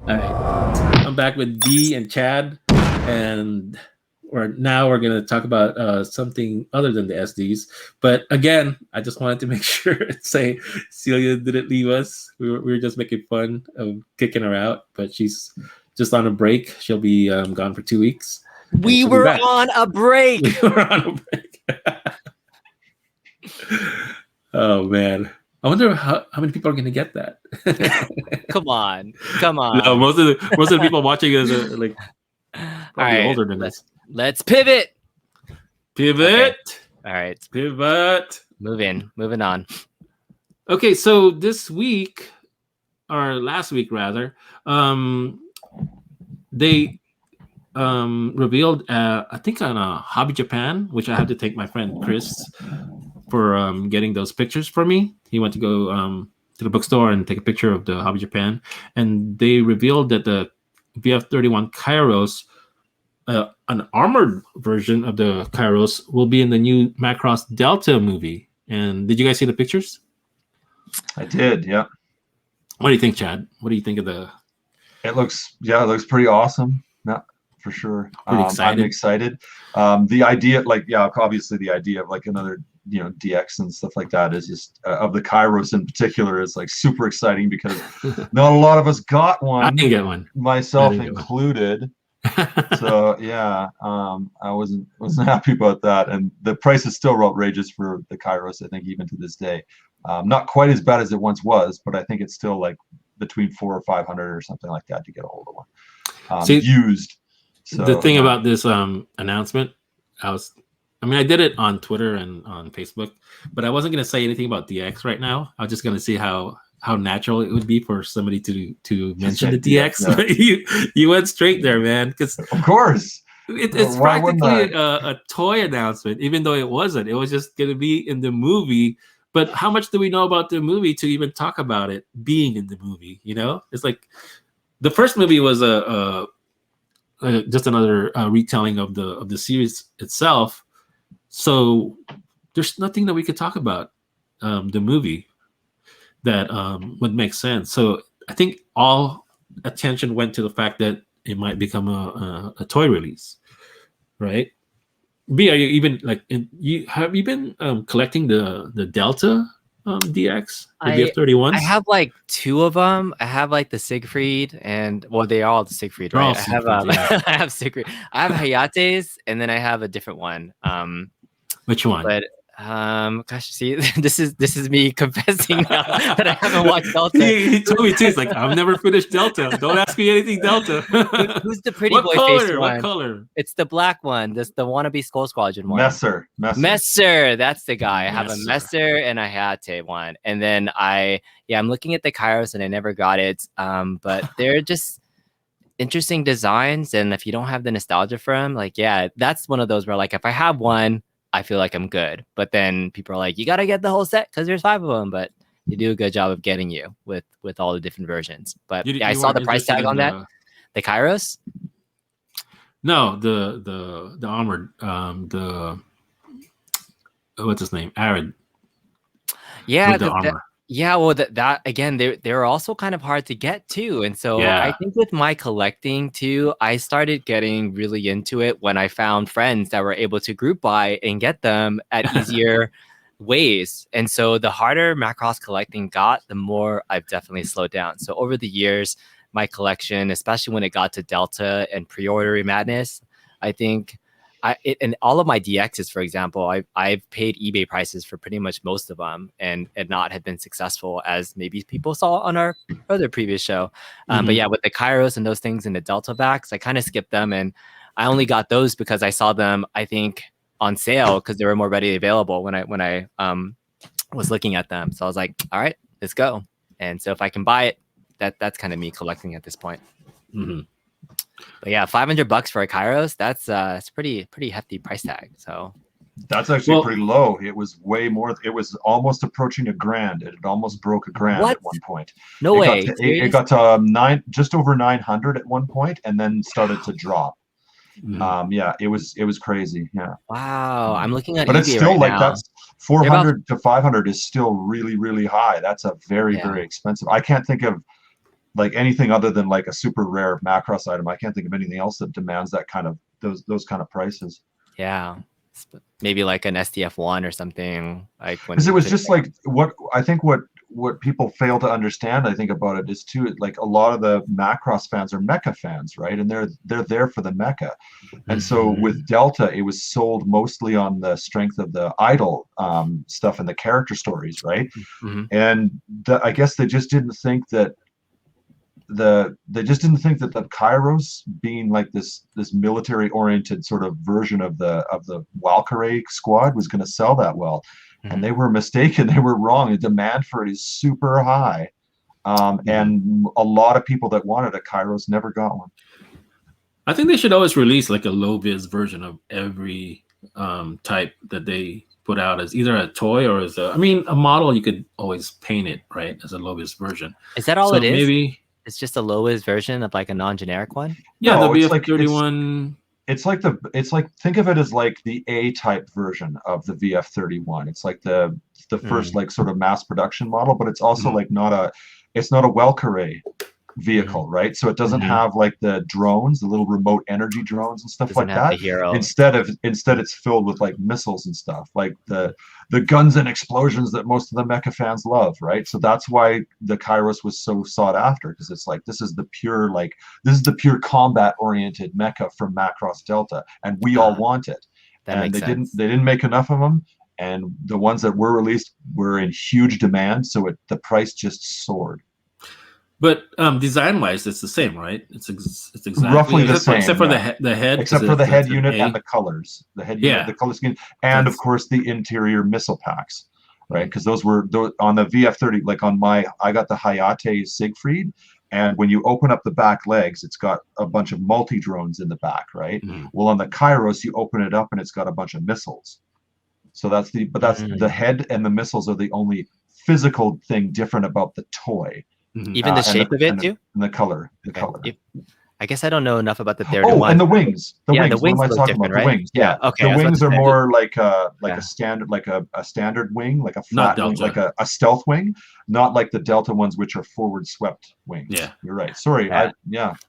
All right, I'm back with D and Chad, and now we're gonna talk about something other than the SDs. But again, I just wanted to make sure and say Celia didn't leave us. We were just making fun of kicking her out, but she's just on a break. She'll be gone for 2 weeks. We were on a break. We were on a break. Oh man. I wonder how many people are going to get that. Come on. No, most of the people watching is like probably older than us. Let's pivot. Okay. All right. Pivot. Moving on. Okay, so this week, or last week rather, they revealed, I think on Hobby Japan, which I had to thank my friend Chris for getting those pictures for me. He went to go to the bookstore and take a picture of the Hobby Japan, and they revealed that the VF-31 Kairos, an armored version of the Kairos, will be in the new Macross Delta movie. And did you guys see the pictures? I did, yeah. What do you think, Chad? What do you think of the... It looks pretty awesome. Yeah, for sure. Pretty excited. I'm excited. The idea, obviously the idea of like another, DX and stuff like that is just of the Kairos in particular is like super exciting because not a lot of us got one. I didn't get one, myself included. So yeah, I wasn't happy about that, and the price is still outrageous for the Kairos. I think even to this day, not quite as bad as it once was, but I think it's still like between $400 or $500 or something like that to get a hold of one used. So, the thing about this announcement, I did it on Twitter and on Facebook, but I wasn't going to say anything about DX right now. I was just going to see how natural it would be for somebody to mention the DX. Yeah. you went straight there, man. Because of course it's practically a toy announcement, even though it wasn't. It was just going to be in the movie. But how much do we know about the movie to even talk about it being in the movie? It's like the first movie was just another retelling of the series itself. So there's nothing that we could talk about the movie that would make sense. So I think all attention went to the fact that it might become a toy release, right? B, are you even have you been collecting the Delta DX, the VF-31s? I have like 2 of them. I have like the Siegfried, and they are all the Siegfried, right? I have Siegfried. I have Hayates, and then I have a different one. Which one? But gosh, see, this is me confessing now that I haven't watched Delta. He told me too. It's like, I've never finished Delta. Don't ask me anything Delta. Who's the pretty boy face one? What color? It's the black one. That's the wannabe Skull Squadron one. Messer. That's the guy. I have a Messer and a Hayate one. And then I'm looking at the Kairos and I never got it. But they're just interesting designs. And if you don't have the nostalgia for them, that's one of those where if I have one, I feel like I'm good. But then people are like, you got to get the whole set because there's 5 of them. But they do a good job of getting you with all the different versions. But I saw the price tag on that. The Kairos? No, the armored, what's his name? Arid. Yeah, the armor. Yeah, well, that again, they're also kind of hard to get too, and so I think with my collecting too, I started getting really into it when I found friends that were able to group buy and get them at easier ways. And so the harder Macross collecting got, the more I've definitely slowed down. So over the years, my collection, especially when it got to Delta and pre-order madness, I think. And all of my DXs, for example, I've paid eBay prices for pretty much most of them and not have been successful as maybe people saw on our other previous show. But yeah, with the Kairos and those things in the Delta backs, I kind of skipped them. And I only got those because I saw them, I think, on sale because they were more readily available when I was looking at them. So I was like, all right, let's go. And so if I can buy it, that's kind of me collecting at this point. Mm-hmm. But yeah, $500 for a Kairos, that's pretty hefty price tag. So that's actually pretty low. It was way more. It was almost approaching $1,000. It had almost broke $1,000 at one point. No way. It got to just over 900 at one point, and then started to drop. Yeah, it was crazy. Yeah. Wow, I'm looking at. But it's still right now. That's 400 to 500 is still really, really high. That's a very very expensive. I can't think of like anything other than like a super rare Macross item. I can't think of anything else that demands that kind of those kind of prices. Yeah, maybe like an SDF1 or something, like when because it was just like what I think what people fail to understand, I think, about it is too, like a lot of the Macross fans are mecha fans, right? And they're there for the mecha. And so with Delta, it was sold mostly on the strength of the idol stuff and the character stories, right? And I guess they just didn't think that the Kairos, being like this military oriented sort of version of the Valkyrie squad, was going to sell that well. And they were mistaken. They were wrong. The demand for it is super high. And a lot of people that wanted a Kairos never got one. I think they should always release like a low vis version of every type that they put out as either a toy or as a model. You could always paint it, right, as a low vis version. Is that all it is? Maybe it's just a lowest version of like a non-generic one. Yeah, no, the VF31. It's like think of it as like the A type version of the VF31. It's like the first like sort of mass production model, but it's also like not a Valkyrie vehicle, right? So it doesn't have like the drones, the little remote energy drones and stuff like that. Instead it's filled with like missiles and stuff, like the guns and explosions that most of the mecha fans love, right? So that's why the Kairos was so sought after, because it's like this is the pure combat oriented mecha from Macross Delta, and we all want it. And they didn't make enough of them, and the ones that were released were in huge demand, so the price just soared. But design-wise, it's the same, right? It's exactly roughly the same, except for the head. Except for the head unit and the colors, the head unit, the color scheme, and of course the interior missile packs, right? Because those on the VF30. Like I got the Hayate Siegfried, and when you open up the back legs, it's got a bunch of multi drones in the back, right? Well, on the Kairos, you open it up and it's got a bunch of missiles. So that's the head and the missiles are the only physical thing different about the toy. Even the shape of it too, and the color. I guess I don't know enough about the 31. Oh, and the wings. The wings. The wings look different, right? The wings. Yeah. Okay. The wings are more like a standard, like a standard wing, like a flat wing, like a stealth wing, not like the Delta ones, which are forward swept wings. Yeah, you're right. Sorry.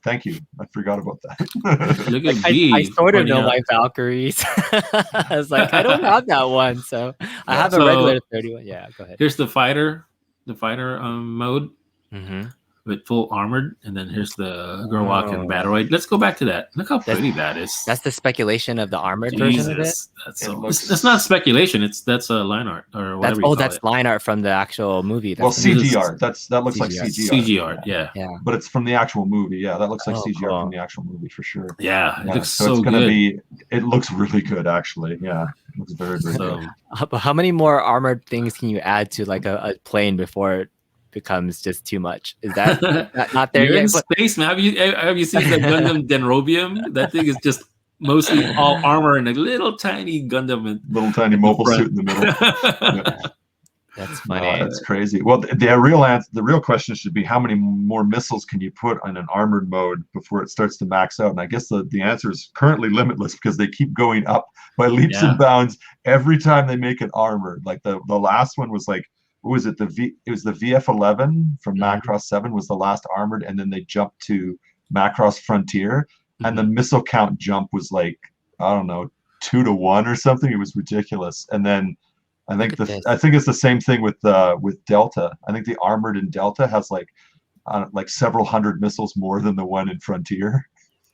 Thank you. I forgot about that. Look at I sort of know my Valkyries. I was like, I don't have that one, so I have a regular 31. Yeah, go ahead. Here's the fighter mode. With full armored, and then here's the girl walking Battleroid. Let's go back to that. Look how pretty that is. That's the speculation of the armored version of it. It's not speculation. That's a line art or whatever. That's line art from the actual movie. CG art. That looks like CG art. CG art, yeah. But it's from the actual movie. Yeah, that looks like CG art from the actual movie for sure. Yeah, it looks so it's gonna good. It looks really good, actually. Yeah, it looks very, very good. How many more armored things can you add to like a plane before it becomes just too much? Is that not there yet? In space, man. Have you seen the Gundam Dendrobium? That thing is just mostly all armor and a little tiny Gundam, little tiny mobile suit in the middle. That's funny. That's crazy. Well, the real question should be, how many more missiles can you put on an armored mode before it starts to max out? And I guess the answer is currently limitless, because they keep going up by leaps and bounds every time they make it armored. Like the last one was like, what was it? It was the VF11 from Macross 7 was the last armored, and then they jumped to Macross Frontier, and the missile count jump was like, I don't know, 2 to 1 or something. It was ridiculous. And then I think it's the same thing with Delta. I think the armored in Delta has like several hundred missiles more than the one in Frontier.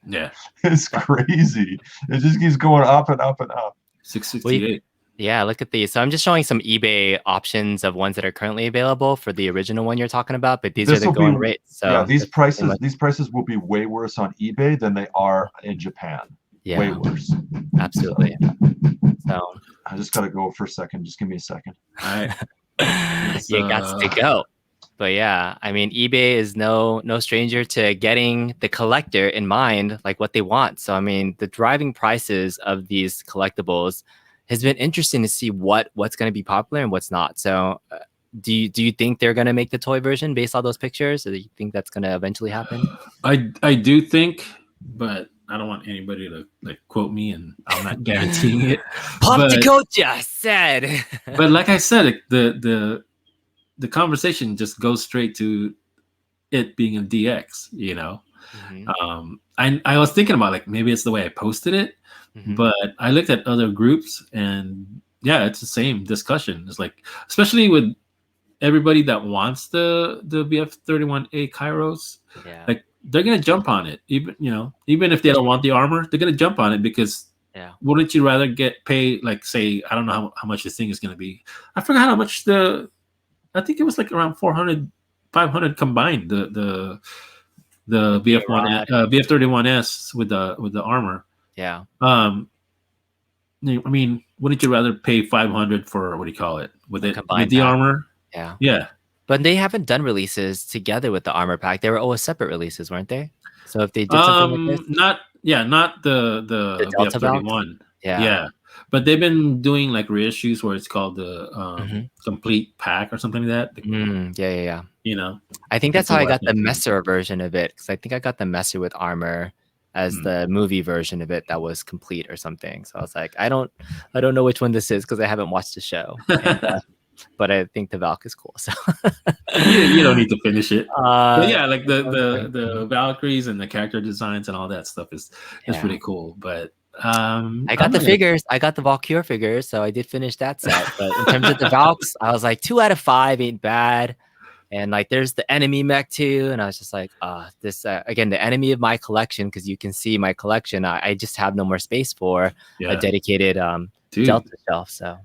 Yeah, it's crazy. It just keeps going up and up and up. 668. Yeah, look at these. So I'm just showing some eBay options of ones that are currently available for the original one you're talking about, but these are the going rates. So yeah, these prices will be way worse on eBay than they are in Japan. Yeah, way worse. Absolutely. So I just gotta go for a second. Just give me a second. All right. You got to go. But yeah, I mean, eBay is no stranger to getting the collector in mind, like what they want. So I mean, the driving prices of these collectibles has been interesting to see what's going to be popular and what's not. So do you think they're going to make the toy version based on those pictures? Or do you think that's going to eventually happen? I do think, but I don't want anybody to like quote me, and I'm not guaranteeing it. Popticocha said. But like I said, the conversation just goes straight to, it being a DX, you know. Mhm. I was thinking about like maybe it's the way I posted it, Mhm. but I looked at other groups and yeah, it's the same discussion. It's like, especially with everybody that wants the VF-31A Kairos, Yeah. like they're gonna jump on it, even even if they don't want the armor, they're gonna jump on it because Yeah. wouldn't you rather pay like, say, I don't know how much this thing is gonna be. I forgot how much I think it was like around 400, 500 combined, the VF1 rod. VF31S with the armor. Yeah. I mean, wouldn't you rather pay 500 for, what do you call it, with A it with combined the pack. armor? Yeah. Yeah. But they haven't done releases together with the armor pack. They were always separate releases, weren't they? So if they did something like this, Not the the Delta Valk. VF31. Yeah. Yeah. But they've been doing like reissues where it's called the Mhm. complete pack or something like that. Yeah. You know. I think that's how I got the Weapons. Messer version of it, because I think I got the Messer with armor as the movie version of it that was complete or something. So I was like, I don't know which one this is because I haven't watched the show. And, but I think the Valk is cool. So you don't need to finish it. But yeah, like okay. the Valkyries and the character designs and all that stuff is really cool. But I got the figures. I got the Valkyr figures, so I did finish that set. But in terms of the Valks, I was like 2 out of 5 ain't bad. And like there's the enemy mech too, and I was just like, this again, the enemy of my collection, because you can see my collection. I just have no more space for a dedicated Delta shelf. So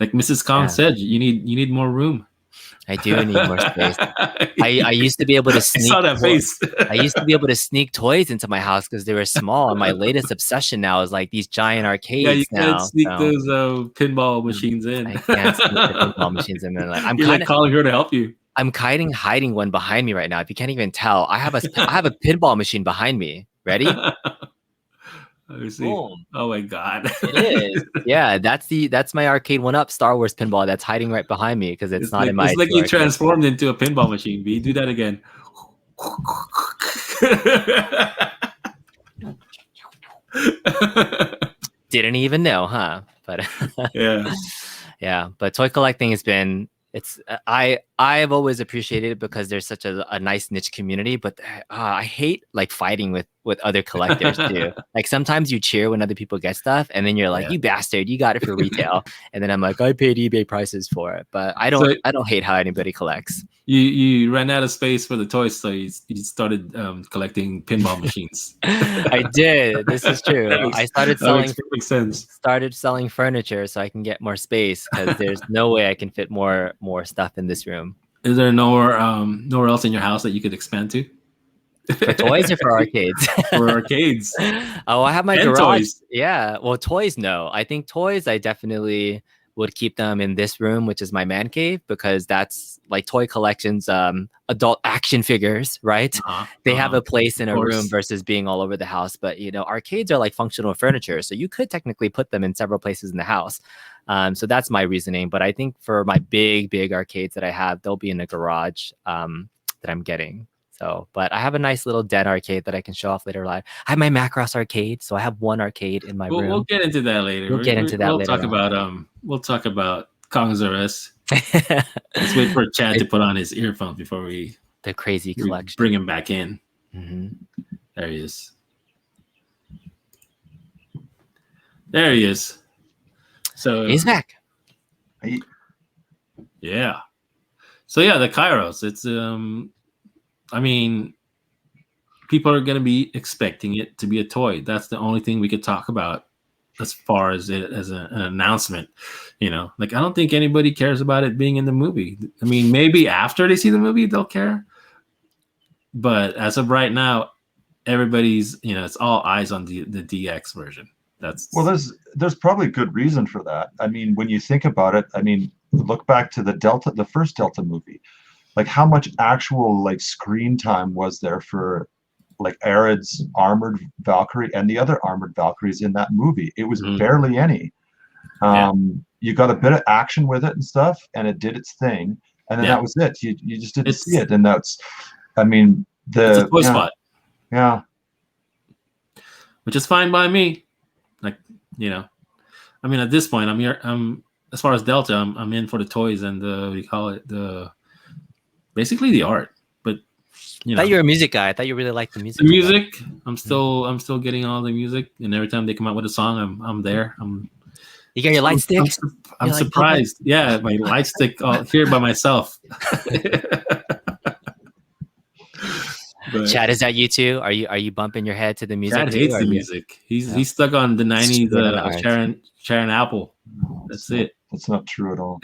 like Mrs. Kong said, you need more room. I do need more space. I used to be able to sneak. I saw that face. I used to be able to sneak toys into my house because they were small. And my latest obsession now is like these giant arcades. Yeah, you can't now, sneak those pinball machines in. I can't sneak the pinball machines in. And like I'm kind of calling her to help you. I'm hiding one behind me right now. If you can't even tell, I have a pinball machine behind me. Ready? Let me see. Boom. Oh my god! It is. Yeah, that's my arcade 1-up Star Wars pinball that's hiding right behind me because it's not like, in my. It's like you transformed into a pinball machine. B, do that again. Didn't even know, huh? But yeah. But toy collecting has been. I've always appreciated it because there's such a nice niche community, but I hate like fighting with other collectors too. Like sometimes you cheer when other people get stuff, and then you're like, "You bastard, you got it for retail," and then I'm like, "I paid eBay prices for it," but I don't hate how anybody collects. You ran out of space for the toys, so you started collecting pinball machines. I did. This is true. I started selling. That makes sense. Started selling furniture so I can get more space because there's no way I can fit more stuff in this room. Is there nowhere else in your house that you could expand to? For toys or for arcades? For arcades. Oh, I have my and garage. Toys. Yeah. Well, toys, no. I think toys, I definitely would keep them in this room, which is my man cave, because that's like toy collections, adult action figures, right? They have a place in a room versus being all over the house. But arcades are like functional furniture, so you could technically put them in several places in the house. So that's my reasoning. But I think for my big arcades that I have, they'll be in the garage that I'm getting. So, but I have a nice little den arcade that I can show off later live. I have my Macross arcade, so I have one arcade in my room. We'll get into that later. We'll get into that later. We'll talk about Kong's Arrest. Let's wait for Chad to put on his earphones before the crazy collection. Bring him back in. Mm-hmm. There he is. There he is. So he's back. Yeah. So yeah, the Kairos. It's I mean, people are going to be expecting it to be a toy. That's the only thing we could talk about as far as it as an announcement. Like I don't think anybody cares about it being in the movie. I mean, maybe after they see the movie they'll care, but as of right now, everybody's it's all eyes on the DX version. There's probably good reason for that. I mean, when you think about it, I mean, look back to the first Delta movie. Like how much actual like screen time was there for like Arid's armored Valkyrie and the other armored Valkyries in that movie? It was barely any. You got a bit of action with it and stuff, and it did its thing, and then that was it. You just didn't see it, and that's, I mean, it's a toy spot. Yeah, which is fine by me. Like I mean, at this point, I'm here. As far as Delta, I'm in for the toys and the basically the art. But You I know, thought you were a music guy. I thought you really liked the music. the music. I'm still getting all the music, and every time they come out with a song, I'm there. You got your light stick? I'm You're like, surprised. Yeah, my light stick all here by myself. But Chad, is that you too? Are you bumping your head to the music? Chad too, hates or the you- music. He's stuck on the '90s Straight on the of irons. Sharon Apple. That's it. That's not true at all.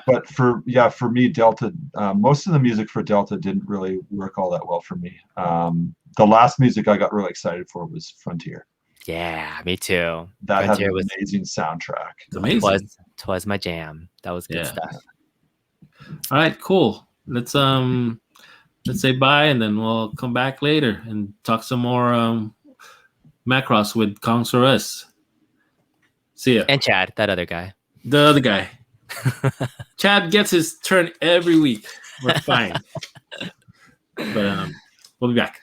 But for me, Delta, most of the music for Delta didn't really work all that well for me. The last music I got really excited for was Frontier. Yeah, me too. That Frontier had an was amazing soundtrack. It's amazing. Twas my jam. That was good stuff. All right, cool. Let's say bye, and then we'll come back later and talk some more Macross with Kongsaurus. See ya. And Chad, that other guy. The other guy. Chad gets his turn every week. We're fine. But we'll be back.